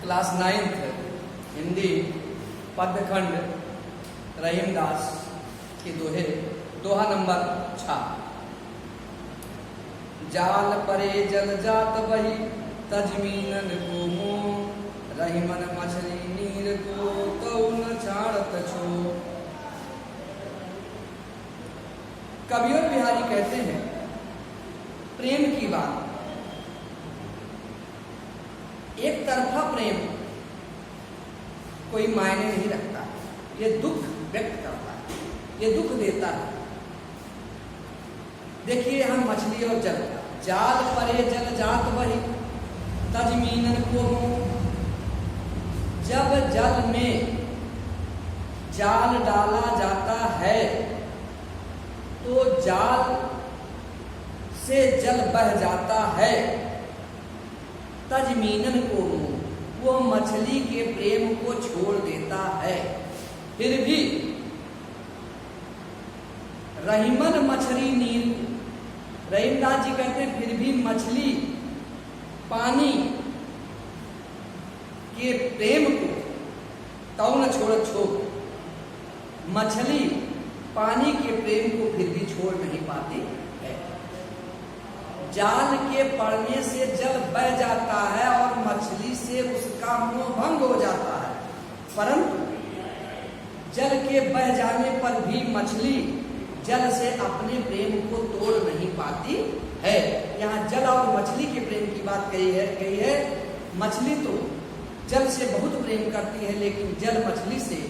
Class 9th Hindi पद्यखंड Rahimdas के दोहा number 6। जाल परे जल जात बही तजमीनन को मोह, रहीमन मछली नीर को तौ न छाड़त छो। कवि और बिहारी कहते हैं प्रेम की बात, एक तरफा प्रेम कोई मायने नहीं रखता, ये दुख व्यक्त करता है, ये दुख देता है। देखिए हम मछली और जल, जाल परे जल जात बही तजमीनन को मोह। जब जल में जाल डाला जाता है तो जाल से जल बह जाता है। तजमीनन को वो मछली के प्रेम को छोड़ देता है। फिर भी रहीमन मछली नीर, रहीमदास जी कहते हैं फिर भी मछली पानी के प्रेम को तौ न छोड़ छो। मछली पानी के प्रेम को फिर भी छोड़ नहीं पाती है। जाल के पड़ने से जल बह जाता है और मछली से उसका मोह भंग हो जाता है, परंतु जल के बह जाने पर भी मछली जल से अपने प्रेम को तोड़ नहीं पाती है। यहाँ जल और मछली के प्रेम की बात कही है। मछली तो जल से बहुत प्रेम करती है, लेकिन जल मछली से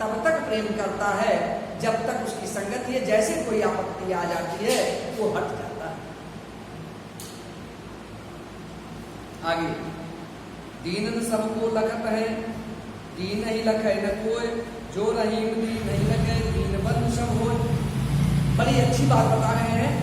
तब तक प्रेम करता है जब तक उसकी संगति है। जैसे कोई आपत्ति आ जाती है वो हट जाता है। आगे, दीनन सबको लखत है, दीन ही लखे न कोई, जो रहीम दीन नहीं लगे दीन बंद सब हो। बड़ी अच्छी बात बता रहे हैं।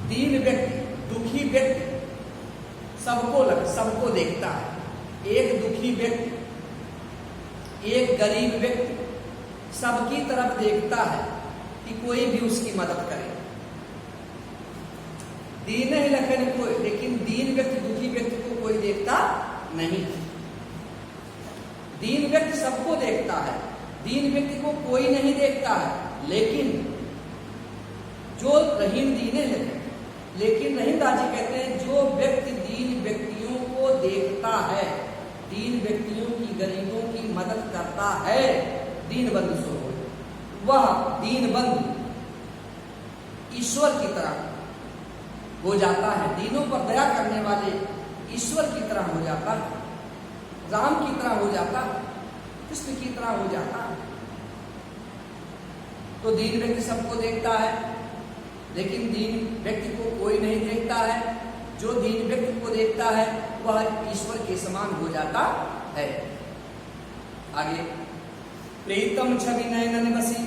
दीन व्यक्ति, दुखी व्यक्ति सबको देखता है। एक दुखी व्यक्ति, एक गरीब व्यक्ति सबकी तरफ देखता है कि कोई भी उसकी मदद करे। दीन ही लखन कोई, लेकिन दीन व्यक्ति, दुखी व्यक्ति को कोई देखता नहीं। दीन व्यक्ति सबको देखता है, दीन व्यक्ति को कोई नहीं देखता है। लेकिन जो रहीम दीने लगे, लेकिन रहीमदास जी कहते हैं जो व्यक्ति दीन व्यक्तियों को देखता है, दीन व्यक्तियों की, गरीबों की मदद करता है, दीन बंधु सो हो, वह दीन बंधु ईश्वर की तरह हो जाता है। दीनों पर दया करने वाले ईश्वर की तरह हो जाता है, राम की तरह हो जाता है, कृष्ण की तरह हो जाता है। तो दीन व्यक्ति सबको देखता है, लेकिन दीन व्यक्ति को कोई नहीं देखता है। जो दीन व्यक्ति को देखता है वह ईश्वर के समान हो जाता है। आगे, प्रीतम छवि नयनन बसी,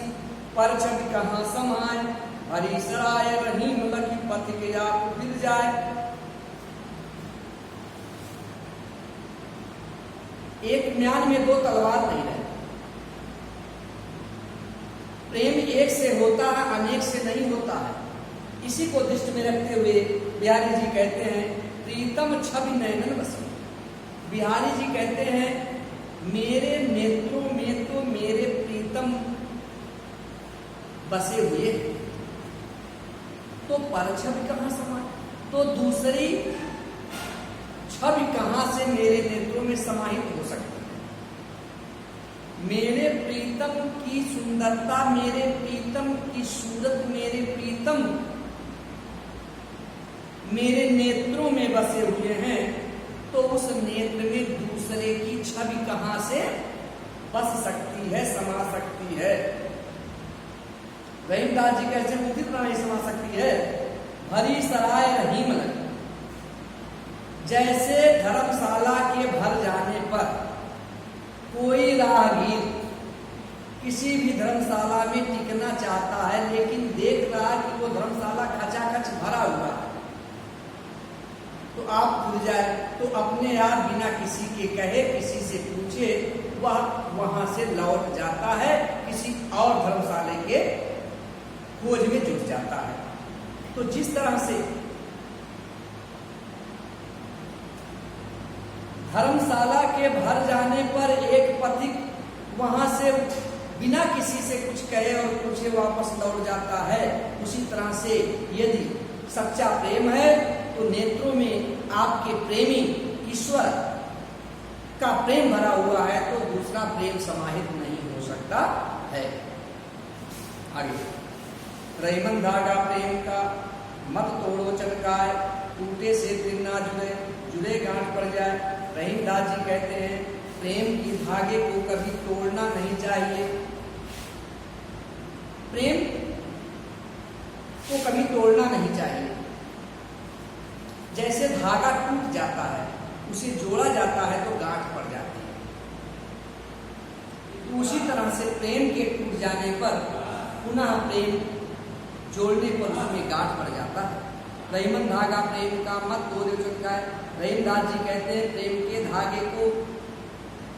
पर छवि कहाँ समाए, हरी सराय रहीम लखी पथ के आप फिर जाए। एक म्यान में दो तलवार नहीं है। प्रेम एक से होता है, अनेक से नहीं होता है। इसी को दृष्टि में रखते हुए बिहारी जी कहते हैं प्रीतम छवि नयनन बसी। बिहारी जी कहते हैं मेरे नेत्रों में तो मेरे प्रीतम बसे हुए, तो पर छवि कहाँ समाए, तो दूसरी छवि कहाँ से मेरे नेत्रों में समाहित हो सकती है। मेरे प्रीतम की सुंदरता, मेरे प्रीतम की सूरत, मेरे प्रीतम मेरे नेत्रों में बसे हुए हैं, तो उस नेत्र में दूसरे की छवि कहाँ से बस सकती है, समा सकती है। रहीमदास जी कैसे उदित नहीं समा सकती है। भरी सराय रहीम लगी, जैसे धर्मशाला के भर जाने पर कोई राहगीर किसी भी धर्मशाला में टिकना चाहता है, लेकिन देख रहा है कि वो धर्मशाला खचाखच भरा हुआ है, तो आप खुल जाए तो अपने आप बिना किसी के कहे, किसी से पूछे, वह वहां से लौट जाता है, किसी और धर्मशाले के खोज में जुट जाता है। तो जिस तरह से धर्मशाला के भर जाने पर एक पथिक वहां से बिना किसी से कुछ कहे और पूछे वापस लौट जाता है, उसी तरह से यदि सच्चा प्रेम है तो नेत्रों में आपके प्रेमी ईश्वर का प्रेम भरा हुआ है, तो दूसरा प्रेम समाहित नहीं हो सकता है। आगे, रहीमन धागा प्रेम का मत तोड़ो चटकाए, टूटे से फिर ना जुड़े, जुड़े गांठ पड़ जाए। रहीमदास जी कहते हैं प्रेम के धागे को कभी तोड़ना नहीं चाहिए, प्रेम को कभी तोड़ना नहीं चाहिए। जैसे धागा टूट जाता है, उसे जोड़ा जाता है तो गांठ पड़ जाती है, तो उसी तरह से प्रेम के टूट जाने पर पुनः प्रेम जोड़ने पर उसमें गांठ पड़ जाता है। रहीमन धागा प्रेम का मत तोड़ो चटकाए। रहीमदास जी कहते हैं प्रेम के धागे को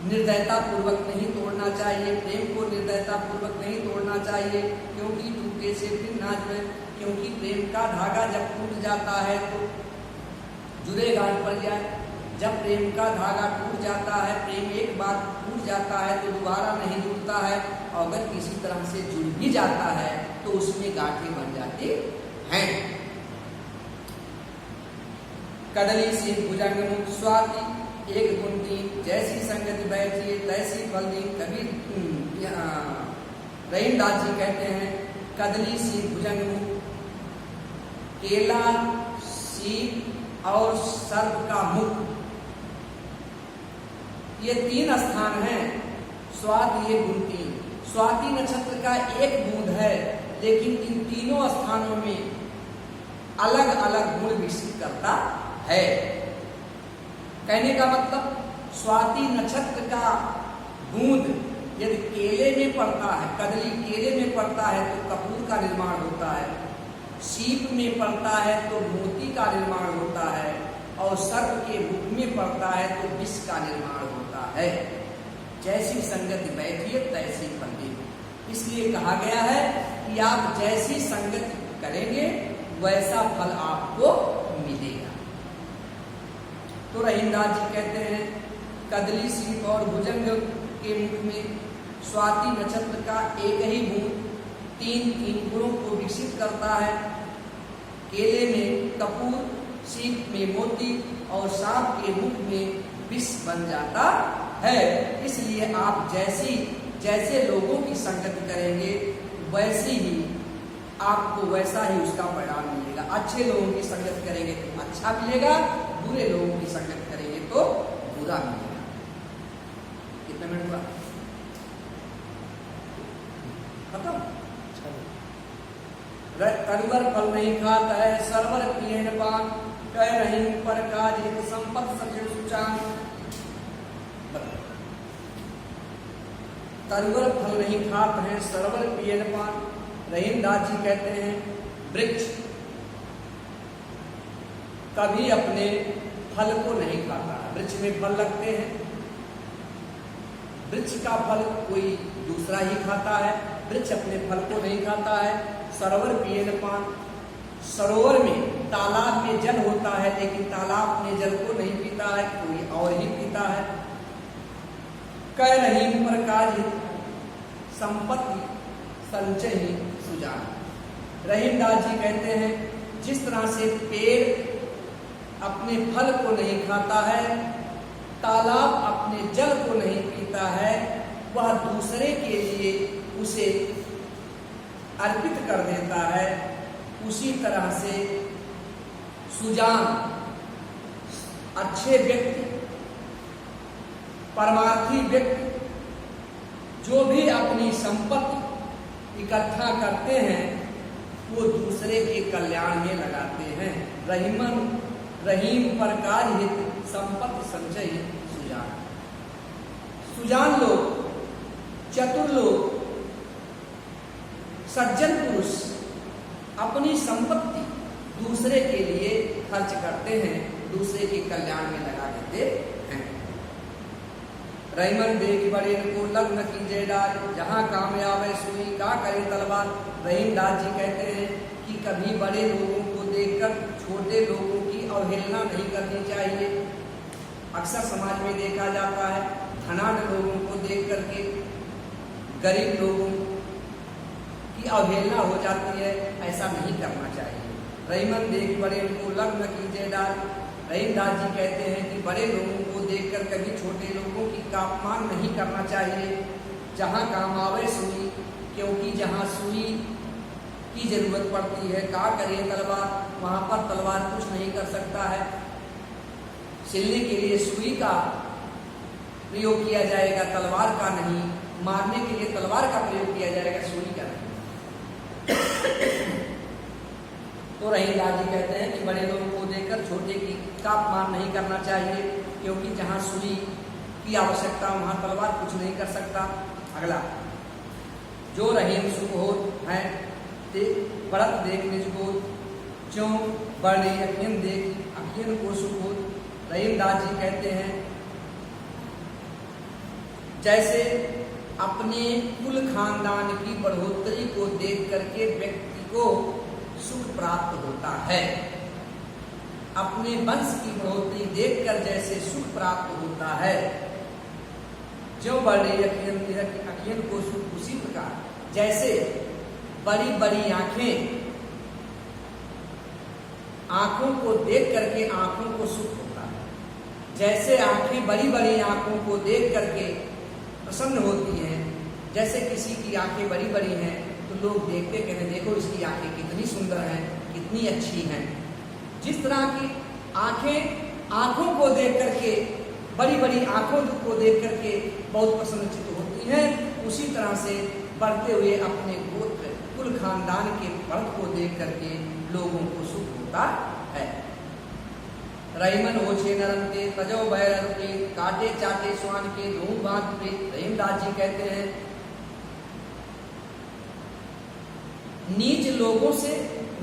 निर्दयता पूर्वक नहीं तोड़ना चाहिए, प्रेम को निर्दयता पूर्वक नहीं तोड़ना चाहिए, क्योंकि टूटे से फिर ना जुड़े। क्योंकि प्रेम का धागा जब टूट जाता है तो जुड़े गांठ पड़ जाए। जब प्रेम का धागा टूट जाता है, प्रेम एक बार टूट जाता है तो दोबारा नहीं जुड़ता है, और अगर किसी तरह से जुड़ भी जाता है तो उसमें गांठें बन जाती हैं। कदली से भुजंग मुख स्वाति एक गुंटी, जैसी संगति बैठिए तैसी फल दी। कभी रहीमदास जी कहते हैं कदली सी भुजंग मुख, केला, सीप और सर्प का मुख, ये तीन स्थान हैं। स्वाति ये गुंटी, स्वाति नक्षत्र का एक बूंद है, लेकिन इन तीनों स्थानों में अलग अलग गुण विकसित करता है। कहने का मतलब स्वाति नक्षत्र का बूंद यदि केले में पड़ता है, कदली केले में पड़ता है तो कपूर का निर्माण होता है, सीप में पड़ता है तो मोती का निर्माण होता है, और सर्प के मुख में पड़ता है तो विष का निर्माण होता है। जैसी संगति बैठिए तैसी फल दी। इसलिए कहा गया है कि आप जैसी संगति करेंगे वैसा फल आपको मिलेगा। तो रहीमदास जी कहते हैं कदली, सीप और भुजंग के मुख में स्वाति नक्षत्र का एक ही बूंद तीन तीन गुणों को विकसित करता है। केले में कपूर, सीप में मोती और सांप के मुख में विष बन जाता है। इसलिए आप जैसे लोगों की संगति करेंगे वैसे ही आपको वैसा ही उसका परिणाम मिलेगा। अच्छे लोगों की संगत करेंगे तो अच्छा मिलेगा, बुरे लोगों की संगत करेंगे तो बुरा मिलेगा। कितने मिनट हुआ? खत्म। कड़वर फल नहीं खाता है, सरवर पियन पान, कह रही पर काज हित संपत सचिव सुचान। कड़वर फल नहीं खाते हैं, सरवर पियन पान। रहीमदास जी कहते हैं वृक्ष कभी अपने फल को नहीं खाता है। वृक्ष में फल लगते हैं, वृक्ष का फल कोई दूसरा ही खाता है, वृक्ष अपने फल को नहीं खाता है। सरोवर पिए न पान, सरोवर में तालाब में जल होता है लेकिन तालाब में जल को नहीं पीता है, कोई और ही पीता है। कह रहीम प्रकार संपत्ति संचय ही सुजान। रहीमदास जी कहते हैं जिस तरह से पेड़ अपने फल को नहीं खाता है, तालाब अपने जल को नहीं पीता है, वह दूसरे के लिए उसे अर्पित कर देता है, उसी तरह से सुजान अच्छे व्यक्ति, परमार्थी व्यक्ति जो भी अपनी संपत्ति इकट्ठा करते हैं वो दूसरे के कल्याण में लगाते हैं। रहीम प्रकार हित संपत्ति संचय सुजान। सुजान लोग, चतुर लोग, सज्जन पुरुष अपनी संपत्ति दूसरे के लिए खर्च करते हैं, दूसरे के कल्याण में लगा देते हैं। रहीमन देख बड़े को लग्न की जय डाल, जहां कामयाब है सुई का करे तलवार। रहीमदास जी कहते हैं कि कभी बड़े लोगों को देखकर छोटे लोगों की अवहेलना नहीं करनी चाहिए। अक्सर समाज में देखा जाता है, धनाढ्य लोगों को देख करके गरीब लोगों की अवहेलना हो जाती है। ऐसा नहीं करना चाहिए। रहीमन देख बड़े को लग्न कीजिए डाल। रहीमदास जी कहते हैं कि बड़े लोगों को देखकर कभी छोटे लोगों की का अपमान नहीं करना चाहिए। जहाँ काम आवे सुई, क्योंकि जहाँ सुई की जरूरत पड़ती है का करे तलवार, वहां पर तलवार कुछ नहीं कर सकता है। सिलने के लिए सुई का प्रयोग किया जाएगा, तलवार का नहीं। मारने के लिए तलवार का प्रयोग किया जाएगा, सुई का नहीं। तो रहीमदास जी कहते हैं कि बड़े लोगों को देखकर छोटे की का अपमान नहीं करना चाहिए, क्योंकि जहां सुई की आवश्यकता वहां तलवार कुछ नहीं कर सकता। अगला, जो रहीम सुख हो है ते बढ़त देख निज को, क्यों बड़े अखियन देख अखियन को सुख हो। रहीमदास जी कहते हैं जैसे अपने कुल खानदान की बढ़ोतरी को देख करके व्यक्ति को सुख प्राप्त होता है, अपने वंश की बढ़ोतरी देखकर जैसे सुख प्राप्त होता है, जो बड़े अखियन को सुख उसी प्रकार जैसे बड़ी बड़ी आंखों को देख करके आंखों को सुख होता है। जैसे आंखें बड़ी बड़ी आंखों को देख करके प्रसन्न होती हैं, जैसे किसी की आंखें बड़ी बड़ी हैं तो लोग देखते कहते देखो इसकी आंखें कितनी सुंदर हैं, कितनी अच्छी हैं। जिस तरह की आंखें आंखों को देख करके, बड़ी बड़ी आंखों को देख करके बहुत प्रसन्नचित होती हैं, उसी तरह से बढ़ते हुए अपने गोत्र कुल खानदान के बढ़त को देख करके लोगों को सुख होता है। रहीमन ओछे नरम के तजो बैरन के, काटे चाटे स्वान के धूम बांध पे। रहीमदास जी कहते हैं नीच लोगों से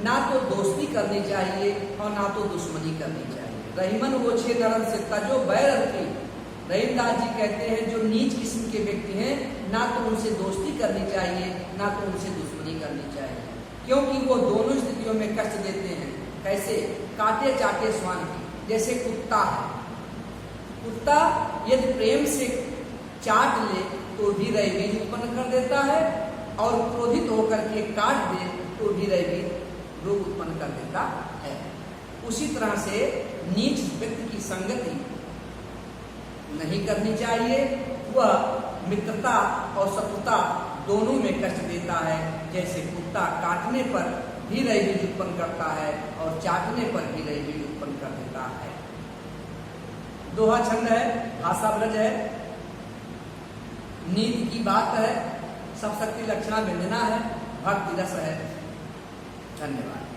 ना तो दोस्ती करनी चाहिए और ना तो दुश्मनी करनी चाहिए। रहीमन ओछे नरम से तजो बैरन के। रहीमदास जी कहते हैं जो नीच किस्म के व्यक्ति हैं, ना तो उनसे दोस्ती करनी चाहिए, ना तो उनसे दुश्मनी करनी चाहिए, क्योंकि वो दोनों स्थितियों में कष्ट देते हैं। कैसे? काटे चाटे स्वान की। जैसे कुत्ता है, कुत्ता यदि प्रेम से चाट ले तो भी रैबीज उत्पन्न कर देता है, और क्रोधित होकर के काट दे तो भी रैबीज रोग उत्पन्न कर देता है। उसी तरह से नीच व्यक्ति की संगति नहीं करनी चाहिए। वह मित्रता और शत्रुता दोनों में कष्ट देता है। जैसे कुत्ता काटने पर भी रैबीज उत्पन्न करता है और चाटने पर भी रैबीज उत्पन्न कर देता है। दोहा छंद है, भाषा ब्रज है, नीति की बात है, सब शक्ति लक्षणा व्यंजना है, भक्ति रस है। धन्यवाद।